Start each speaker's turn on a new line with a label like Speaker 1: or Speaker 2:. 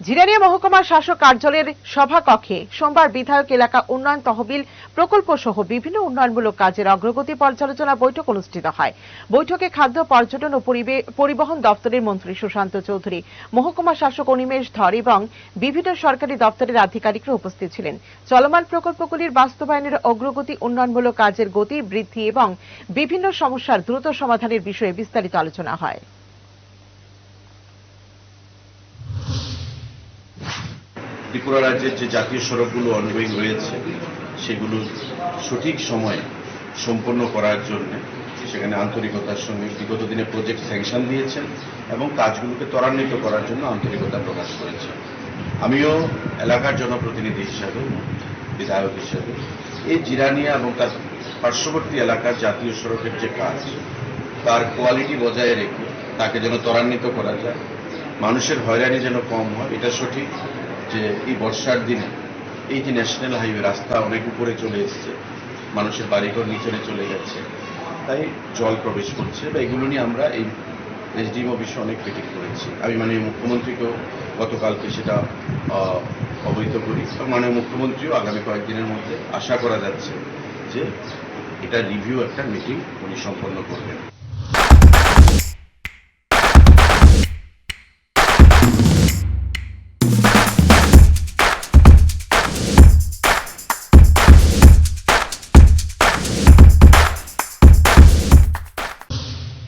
Speaker 1: জিরানিয়া মহকুমা শাসক কার্যালয়ের সভাকক্ষে সোমবার বিধায়ক এলাকা উন্নয়ন তহবিল প্রকল্প সহ বিভিন্ন উন্নয়নমূলক কাজের অগ্রগতি পর্যালোচনা বৈঠক অনুষ্ঠিত হয়। বৈঠকে খাদ্য, পর্যটন ও পরিবহন দপ্তরের মন্ত্রী সুশান্ত চৌধুরী, মহকুমা শাসক অনিমেষ ধর এবং বিভিন্ন সরকারি দপ্তরের আধিকারিকরা উপস্থিত ছিলেন। চলমান প্রকল্পগুলির বাস্তবায়নের অগ্রগতি, উন্নয়নমূলক কাজের গতি বৃদ্ধি এবং বিভিন্ন সমস্যার দ্রুত সমাধানের বিষয়ে বিস্তারিত আলোচনা হয়।
Speaker 2: ত্রিপুরা রাজ্যের যে জাতীয় সড়কগুলো অনগোয়িং রয়েছে সেগুলো সঠিক সময়ে সম্পন্ন করার জন্য সেখানে আন্তরিকতার সঙ্গে বিগত দিনে প্রজেক্ট স্যাংশন দিয়েছেন এবং কাজগুলোকে ত্বরান্বিত করার জন্য আন্তরিকতা প্রকাশ করেছেন। আমিও এলাকার জনপ্রতিনিধি হিসাবে, বিধায়ক হিসাবে এই জিরানিয়া এবং তার পার্শ্ববর্তী এলাকার জাতীয় সড়কের যে কাজ তার কোয়ালিটি বজায় রেখে তাকে যেন ত্বরান্বিত করা যায়, মানুষের হয়রানি যেন কম হয়, এটা সঠিক যে এই বর্ষার দিনে এই যে ন্যাশনাল হাইওয়ে রাস্তা অনেক উপরে চলে এসছে, মানুষের বাড়িঘর নিচে চলে যাচ্ছে, তাই জল প্রবেশ করছে বা এগুলো নিয়ে আমরা এই এসডিএম অফিসে অনেক মিটিং করেছি। আমি মাননীয় মুখ্যমন্ত্রীকেও গতকালকে সেটা অবহিত করি এবং মাননীয় মুখ্যমন্ত্রীও আগামী কয়েকদিনের মধ্যে আশা করা যাচ্ছে যে এটা রিভিউ একটা মিটিং উনি সম্পন্ন করবেন।